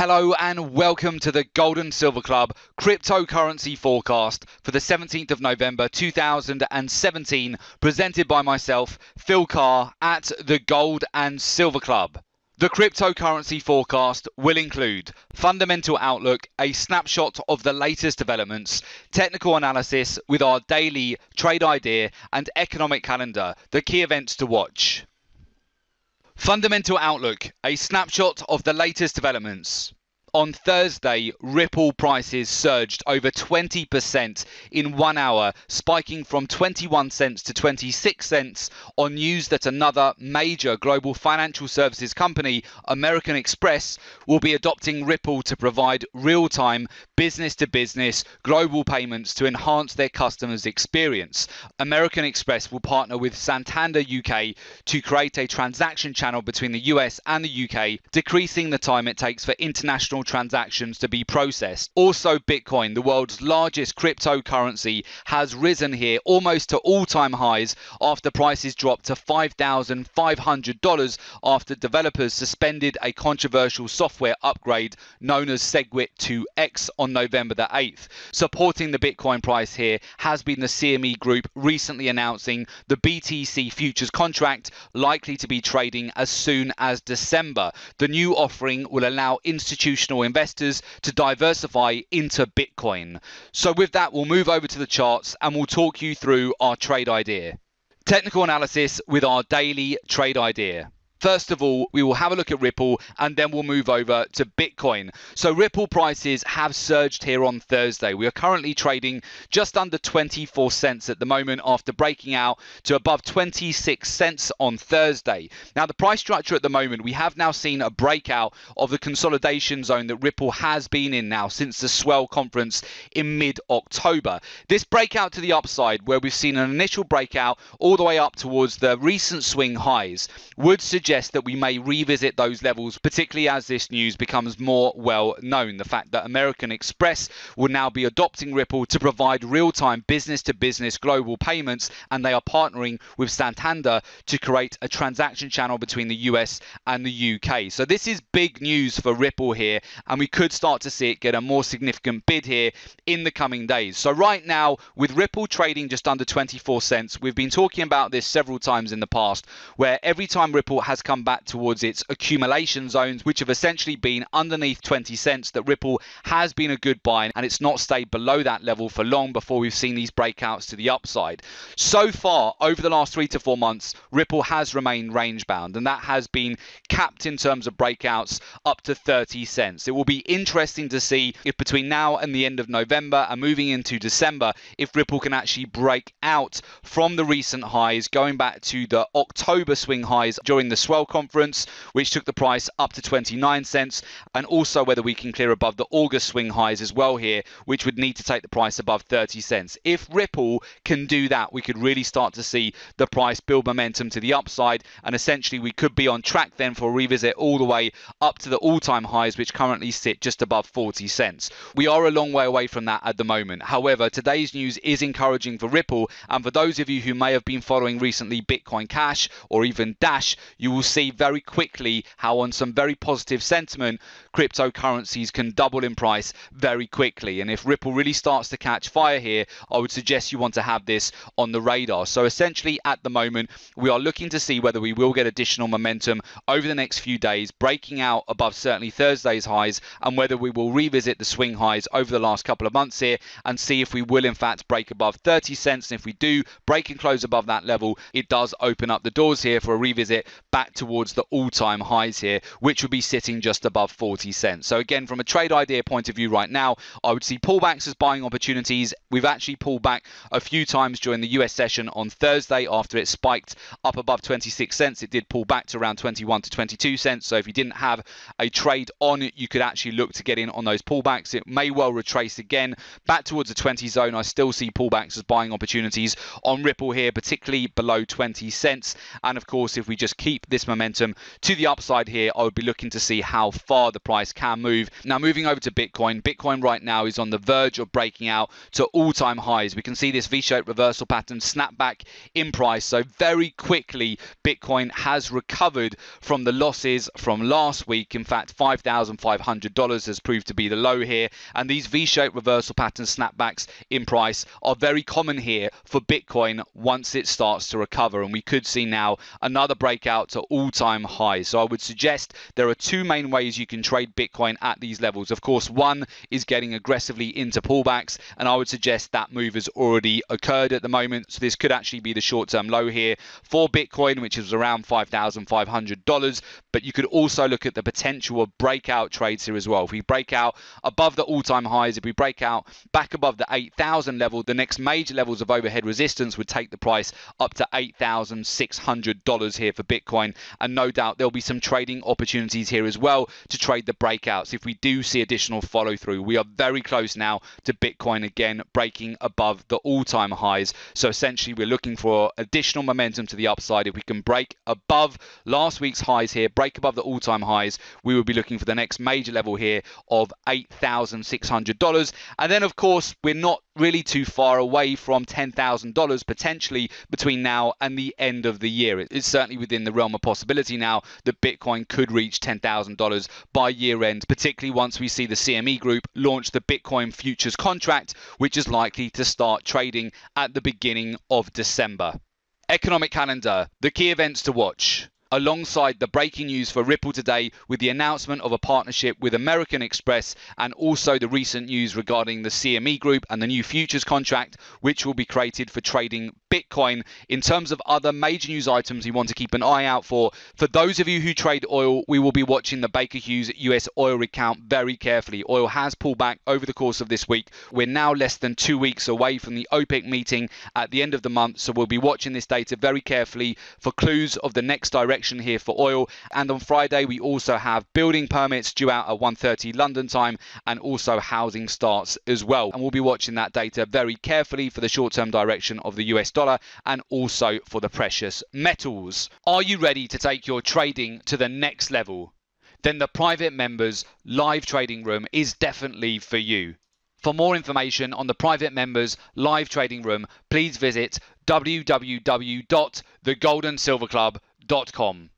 Hello and welcome to the Gold and Silver Club cryptocurrency forecast for the 17th of November 2017, presented by myself, Phil Carr, at the Gold and Silver Club. The cryptocurrency forecast will include fundamental outlook, a snapshot of the latest developments, technical analysis with our daily trade idea, and economic calendar, the key events to watch. Fundamental outlook, a snapshot of the latest developments. On Thursday, Ripple prices surged over 20% in 1 hour, spiking from 21 cents to 26 cents on news that another major global financial services company, American Express, will be adopting Ripple to provide real-time business-to-business global payments to enhance their customers' experience. American Express will partner with Santander UK to create a transaction channel between the US and the UK, decreasing the time it takes for international transactions to be processed. Also, Bitcoin, the world's largest cryptocurrency, has risen here almost to all-time highs after prices dropped to $5,500 after developers suspended a controversial software upgrade known as SegWit to X on November the 8th. Supporting the Bitcoin price here has been the CME Group recently announcing the BTC futures contract likely to be trading as soon as December. The new offering will allow institutional investors to diversify into Bitcoin. So with that, we'll move over to the charts and we'll talk you through our trade idea. Technical analysis with our daily trade idea. First of all, we will have a look at Ripple and then we'll move over to Bitcoin. So Ripple prices have surged here on Thursday. We are currently trading just under 24 cents at the moment after breaking out to above 26 cents on Thursday. Now, the price structure at the moment, we have now seen a breakout of the consolidation zone that Ripple has been in now since the Swell conference in mid-October. This breakout to the upside, where we've seen an initial breakout all the way up towards the recent swing highs, would suggest that we may revisit those levels, particularly as this news becomes more well known. The fact that American Express will now be adopting Ripple to provide real-time business-to-business global payments, and they are partnering with Santander to create a transaction channel between the US and the UK. So this is big news for Ripple here, and we could start to see it get a more significant bid here in the coming days. So right now, with Ripple trading just under 24 cents, we've been talking about this several times in the past, where every time Ripple has come back towards its accumulation zones, which have essentially been underneath 20 cents, that Ripple has been a good buy, and it's not stayed below that level for long before we've seen these breakouts to the upside. So far, over the last 3 to 4 months, Ripple has remained range bound, and that has been capped in terms of breakouts up to 30 cents. It will be interesting to see if between now and the end of November and moving into December, if Ripple can actually break out from the recent highs, going back to the October swing highs during the Swell conference, which took the price up to 29 cents, and also whether we can clear above the August swing highs as well here, which would need to take the price above 30 cents. If Ripple can do that, we could really start to see the price build momentum to the upside, and essentially we could be on track then for a revisit all the way up to the all-time highs, which currently sit just above 40 cents. We are a long way away from that at the moment. However, today's news is encouraging for Ripple, and for those of you who may have been following recently Bitcoin Cash or even Dash, you will see very quickly how on some very positive sentiment, cryptocurrencies can double in price very quickly. And if Ripple really starts to catch fire here, I would suggest you want to have this on the radar. So essentially at the moment, we are looking to see whether we will get additional momentum over the next few days, breaking out above certainly Thursday's highs, and whether we will revisit the swing highs over the last couple of months here and see if we will in fact break above 30 cents. And if we do break and close above that level, it does open up the doors here for a revisit back towards the all-time highs here, which would be sitting just above 40 cents. So again, from a trade idea point of view right now, I would see pullbacks as buying opportunities. We've actually pulled back a few times during the US session on Thursday after it spiked up above 26 cents. It did pull back to around 21 to 22 cents. So if you didn't have a trade on, you could actually look to get in on those pullbacks. It may well retrace again back towards the 20 zone. I still see pullbacks as buying opportunities on Ripple here, particularly below 20 cents. And of course, if we just keep this momentum to the upside here, I would be looking to see how far the price can move. Now, moving over to Bitcoin. Bitcoin right now is on the verge of breaking out to all-time highs. We can see this V-shaped reversal pattern snap back in price. So very quickly, Bitcoin has recovered from the losses from last week. In fact, $5,500 has proved to be the low here. And these V-shaped reversal pattern snapbacks in price are very common here for Bitcoin once it starts to recover. And we could see now another breakout to all-time highs. So I would suggest there are two main ways you can trade Bitcoin at these levels. Of course, one is getting aggressively into pullbacks, and I would suggest that move has already occurred at the moment. So this could actually be the short-term low here for Bitcoin, which is around $5,500. But you could also look at the potential of breakout trades here as well. If we break out above the all-time highs, if we break out back above the 8,000 level, the next major levels of overhead resistance would take the price up to $8,600 here for Bitcoin. And no doubt there'll be some trading opportunities here as well to trade the breakouts. If we do see additional follow through, we are very close now to Bitcoin again breaking above the all-time highs. So essentially we're looking for additional momentum to the upside. If we can break above last week's highs here, break above the all-time highs, we will be looking for the next major level here of $8,600. And then of course we're not really too far away from $10,000 potentially between now and the end of the year. It's certainly within the realm of possibility now that Bitcoin could reach $10,000 by year end, particularly once we see the CME Group launch the Bitcoin futures contract, which is likely to start trading at the beginning of December. Economic calendar, the key events to watch. Alongside the breaking news for Ripple today with the announcement of a partnership with American Express, and also the recent news regarding the CME Group and the new futures contract, which will be created for trading Bitcoin. In terms of other major news items you want to keep an eye out for those of you who trade oil, we will be watching the Baker Hughes US oil rig count very carefully. Oil has pulled back over the course of this week. We're now less than 2 weeks away from the OPEC meeting at the end of the month, so we'll be watching this data very carefully for clues of the next direction here for oil. And on Friday we also have building permits due out at 1:30 London time, and also housing starts as well, and we'll be watching that data very carefully for the short-term direction of the US dollar and also for the precious metals. Are you ready to take your trading to the next level? Then the private members live trading room is definitely for you. For more information on the private members live trading room, please visit www.thegoldandsilverclub.com.